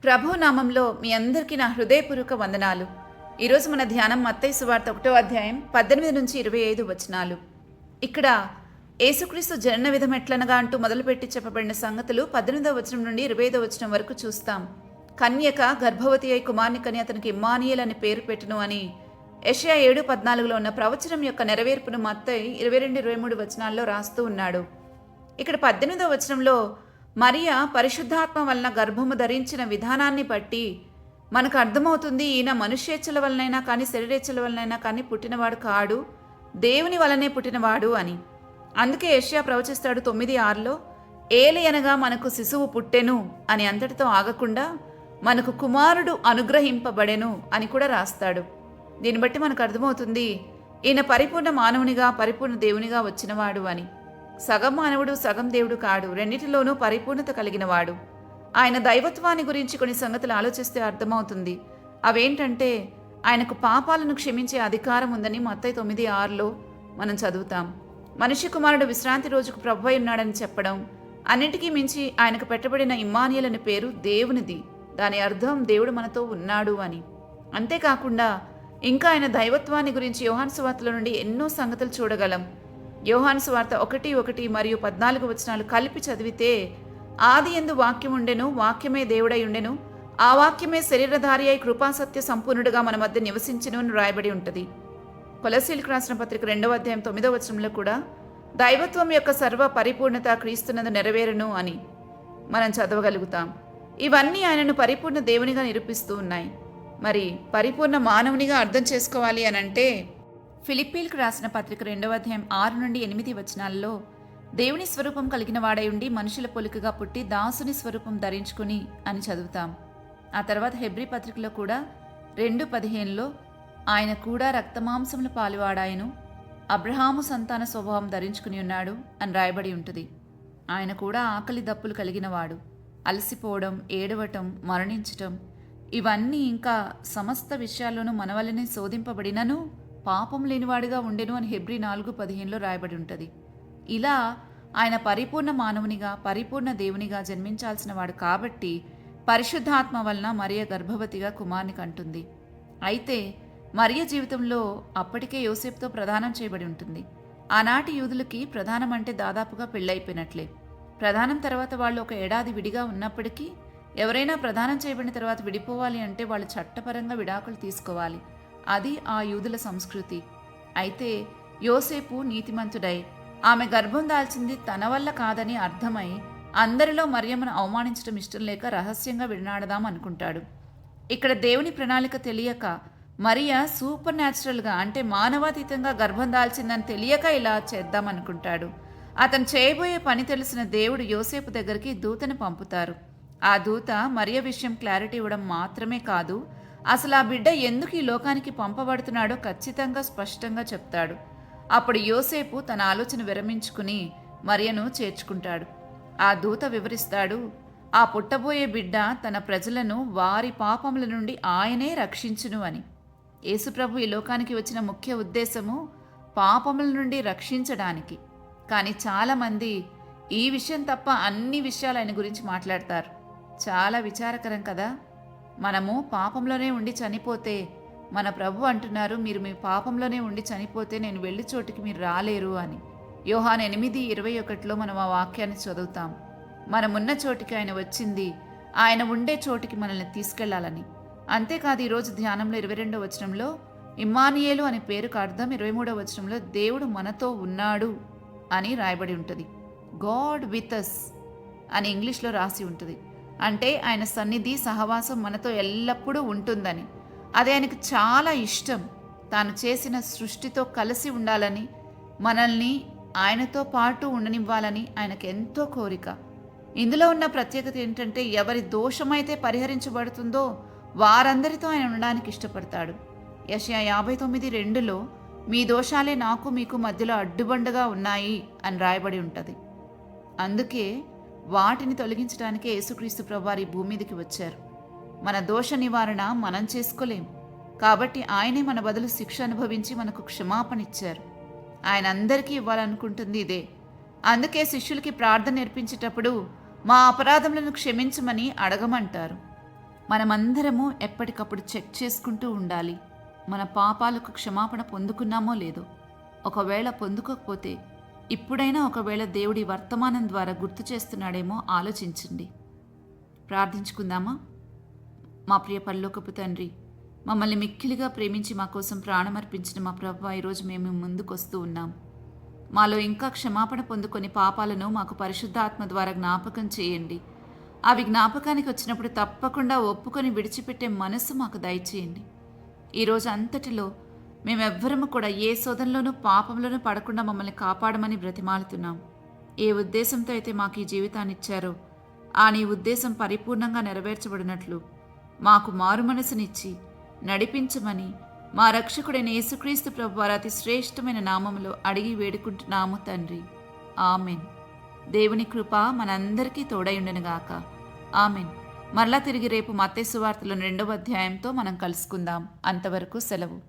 ప్రభు నామంలో మీ అందరికీ నా హృదయపూర్వక వందనాలు. ఈరోజు మన ధ్యానం మత్తయి సువార్త 1వ అధ్యాయం 18 నుంచి 25 వచనాలు. ఇక్కడ యేసుక్రీస్తు జనన విధం ఎట్లనగా అంటూ మొదలుపెట్టి చెప్పబడిన సంగతులు 18వ వచనం నుండి 25వ వచనం వరకు చూస్తాం. కన్యక గర్భవతి అయి కుమార్ని కని అతనికి ఇమ్మానుయేల్ అని పేరు పెట్టును అని యెషయా 7:14లో ఉన్న ప్రవచనం యొక్క నెరవేర్పును మత్తయి 22-23 వచనాల్లో రాస్తూ ఉన్నాడు. ఇక్కడ 18వ వచనంలో మరియా పరిశుద్ధాత్మ వలన గర్భము ధరించిన విధానాన్ని బట్టి మనకు అర్థమవుతుంది, ఈయన మనుష్యేచ్ఛల వలనైనా కానీ శరీరేచ్ఛల వలనైనా కానీ పుట్టినవాడు కాడు, దేవుని వలనే పుట్టినవాడు అని. అందుకే యెషయా ప్రవచిస్తాడు 9:6లో, ఏలి అనగా మనకు శిశువు పుట్టెను అని అంతటితో ఆగకుండా మనకు కుమారుడు అనుగ్రహింపబడెను అని కూడా రాస్తాడు. దీన్ని బట్టి మనకు అర్థమవుతుంది, ఈయన పరిపూర్ణ మానవునిగా పరిపూర్ణ దేవునిగా వచ్చినవాడు అని. సగం మానవుడు సగం దేవుడు కాడు, రెండిటిలోనూ పరిపూర్ణత కలిగినవాడు. ఆయన దైవత్వాన్ని గురించి కొన్ని సంగతులు ఆలోచిస్తే అర్థమవుతుంది. అవేంటంటే ఆయనకు పాపాలను క్షమించే అధికారం ఉందని మత్తయి 9:6లో మనం చదువుతాం. మనిషి కుమారుడు విశ్రాంతి రోజుకు ప్రభువై ఉన్నాడని చెప్పడం, అన్నిటికీ మించి ఆయనకు పెట్టబడిన ఇమ్మానుయేల్ అనే పేరు దేవునిది. దాని అర్థం దేవుడు మనతో ఉన్నాడు అని. అంతేకాకుండా ఇంకా ఆయన దైవత్వాన్ని గురించి యోహాను సువార్తలో నుండి ఎన్నో సంగతులు చూడగలం. యోహాను సువార్త 1:1 మరియు 14 వచనాలు కలిపి చదివితే, ఆది యందు వాక్యం ఉండెను, వాక్యమే దేవుడై ఉండెను, ఆ వాక్యమే శరీరధారి అయి కృపాసత్య సంపూర్ణుడుగా మన మధ్య నివసించెను అని రాయబడి ఉంటుంది. కొలస్సీలకు రాసిన పత్రిక 2వ అధ్యాయం 9వ వచనంలో కూడా దైవత్వం యొక్క సర్వ పరిపూర్ణత క్రీస్తునందు నెరవేరును అని మనం చదవగలుగుతాం. ఇవన్నీ ఆయనను పరిపూర్ణ దేవునిగా నిరూపిస్తూ ఉన్నాయి. మరి పరిపూర్ణ మానవునిగా అర్థం చేసుకోవాలి అనంటే ఫిలిప్పీలకు రాసిన పత్రిక 2వ అధ్యాయం 6-8 వచనాల్లో దేవుని స్వరూపం కలిగిన వాడై ఉండి మనుషుల పోలికగా పుట్టి దాసుని స్వరూపం ధరించుకుని అని చదువుతాం. ఆ తర్వాత హెబ్రీ పత్రికలో కూడా 2:15లో ఆయన కూడా రక్తమాంసముల పాలువాడాయను, అబ్రహాము సంతాన స్వభావం ధరించుకుని ఉన్నాడు అని రాయబడి ఉంటుంది. ఆయన కూడా ఆకలి దప్పులు కలిగినవాడు, అలసిపోవడం, ఏడవటం, మరణించటం, ఇవన్నీ ఇంకా సమస్త విషయాల్లోనూ మన వల్లనే శోధింపబడినను పాపం లేనివాడిగా ఉండెను అని హెబ్రీ 4:15లో రాయబడి ఉంటుంది. ఇలా ఆయన పరిపూర్ణ మానవునిగా పరిపూర్ణ దేవునిగా జన్మించాల్సిన వాడు కాబట్టి పరిశుద్ధాత్మ వలన మరియ గర్భవతిగా కుమార్ని కంటుంది. అయితే మరియ జీవితంలో అప్పటికే యోసేపుతో ప్రదానం చేయబడి ఉంటుంది. ఆనాటి యూదులకి ప్రదానం అంటే దాదాపుగా పెళ్ళైపోయినట్లే. ప్రదానం తర్వాత వాళ్ళు ఒక ఏడాది విడిగా ఉన్నప్పటికీ ఎవరైనా ప్రదానం చేయబడిన తర్వాత విడిపోవాలి అంటే వాళ్ళు చట్టపరంగా విడాకులు తీసుకోవాలి. అది ఆ యూదుల సంస్కృతి. అయితే యోసేపు నీతిమంతుడై ఆమె గర్భం దాల్చింది తన వల్ల కాదని అర్థమై అందరిలో మరియమ్మను అవమానించడం ఇష్టం లేక రహస్యంగా విడనాడదాం అనుకుంటాడు. ఇక్కడ దేవుని ప్రణాళిక తెలియక మరియ సూపర్ న్యాచురల్గా అంటే మానవాతీతంగా గర్భం దాల్చిందని తెలియక ఇలా చేద్దామనుకుంటాడు. అతను చేయబోయే పని తెలిసిన దేవుడు యోసేపు దగ్గరికి దూతను పంపుతారు. ఆ దూత మరియ విషయం క్లారిటీ ఇవ్వడం మాత్రమే కాదు, అసలు ఆ బిడ్డ ఎందుకు ఈ లోకానికి పంపబడుతున్నాడో ఖచ్చితంగా స్పష్టంగా చెప్తాడు. అప్పుడు యోసేపు తన ఆలోచన విరమించుకుని మరియను చేర్చుకుంటాడు. ఆ దూత వివరిస్తాడు, ఆ పుట్టబోయే బిడ్డ తన ప్రజలను వారి పాపముల నుండి ఆయనే రక్షించును అని. యేసుప్రభు ఈ లోకానికి వచ్చిన ముఖ్య ఉద్దేశము పాపముల నుండి రక్షించడానికి. కానీ చాలామంది ఈ విషయం తప్ప అన్ని విషయాలు ఆయన గురించి మాట్లాడతారు. చాలా విచారకరం కదా. మనము పాపంలోనే ఉండి చనిపోతే మన ప్రభు అంటున్నారు, మీరు మీ పాపంలోనే ఉండి చనిపోతే నేను వెళ్ళి చోటికి మీరు రాలేరు అని. యోహాను 8:21లో మనం ఆ వాక్యాన్ని చదువుతాం. మనమున్న చోటికి ఆయన వచ్చింది, ఆయన ఉండే చోటికి మనల్ని తీసుకెళ్లాలని. అంతేకాదు ఈరోజు ధ్యానంలో 22వ వచనంలో ఇమ్మానుయేలు అనే పేరుకు అర్థం 23వ వచనంలో దేవుడు మనతో ఉన్నాడు అని రాయబడి ఉంటుంది. గాడ్ విత్ అస్ అని ఇంగ్లీష్లో రాసి ఉంటుంది. అంటే ఆయన సన్నిధి సహవాసం మనతో ఎల్లప్పుడూ ఉంటుందని. అది ఆయనకు చాలా ఇష్టం. తాను చేసిన సృష్టితో కలిసి ఉండాలని, మనల్ని ఆయనతో పాటు ఉండనివ్వాలని ఆయనకు ఎంతో కోరిక. ఇందులో ఉన్న ప్రత్యేకత ఏంటంటే ఎవరి దోషమైతే పరిహరించబడుతుందో వారందరితో ఆయన ఉండడానికి ఇష్టపడతాడు. యెషయా 59:2లో మీ దోషాలే నాకు మీకు మధ్యలో అడ్డుబండగా ఉన్నాయి అని రాయబడి ఉంటుంది. అందుకే వాటిని తొలగించడానికే యేసుక్రీస్తు ప్రభువారు ఈ భూమి మీదకి వచ్చారు. మన దోష నివారణ మనం చేసుకోలేం కాబట్టి ఆయనే మన బదులు శిక్ష అనుభవించి మనకు క్షమాపణ ఇచ్చారు. ఆయన అందరికీ ఇవ్వాలనుకుంటుంది ఇదే. అందుకే శిష్యులకి ప్రార్థన నేర్పించేటప్పుడు మా అపరాధములను క్షమించమని అడగమంటారు. మనమందరము ఎప్పటికప్పుడు చెక్ చేసుకుంటూ ఉండాలి. మన పాపాలకు క్షమాపణ పొందుకున్నామో లేదో. ఒకవేళ పొందుకోకపోతే ఇప్పుడైనా ఒకవేళ దేవుడి వర్తమానం ద్వారా గుర్తు చేస్తున్నాడేమో ఆలోచించండి. ప్రార్థించుకుందామా? మా ప్రియ పరలోకపు తండ్రి, మమ్మల్ని మిక్కిలిగా ప్రేమించి మా కోసం ప్రాణమర్పించిన మా ప్రభువా, ఈరోజు మేము ముందుకొస్తూ ఉన్నాం. మాలో ఇంకా క్షమాపణ పొందుకొని పాపాలను మాకు పరిశుద్ధాత్మ ద్వారా జ్ఞాపకం చేయండి. అవి జ్ఞాపకానికి వచ్చినప్పుడు తప్పకుండా ఒప్పుకొని విడిచిపెట్టే మనసు మాకు దయచేయండి. ఈరోజు అంతటిలో మేమెవ్వరము కూడా ఏ శోధనలోనూ పాపంలోనూ పడకుండా మమ్మల్ని కాపాడమని బ్రతిమాలుతున్నాం. ఏ ఉద్దేశంతో అయితే మాకు ఈ జీవితాన్ని ఇచ్చారో ఆ నీ ఉద్దేశం పరిపూర్ణంగా నెరవేర్చబడినట్లు మాకు మారు మనసునిచ్చి నడిపించమని మా రక్షకుడైన యేసుక్రీస్తు ప్రభువారి అతి శ్రేష్టమైన నామములో అడిగి వేడుకుంటున్నాము తండ్రి. ఆమెన్. దేవుని కృప మనందరికీ తోడైండునుగాక. ఆమెన్. మరలా తిరిగి రేపు మత్తయి సువార్తలోని 2వ అధ్యాయంతో మనం కలుసుకుందాం. అంతవరకు సెలవు.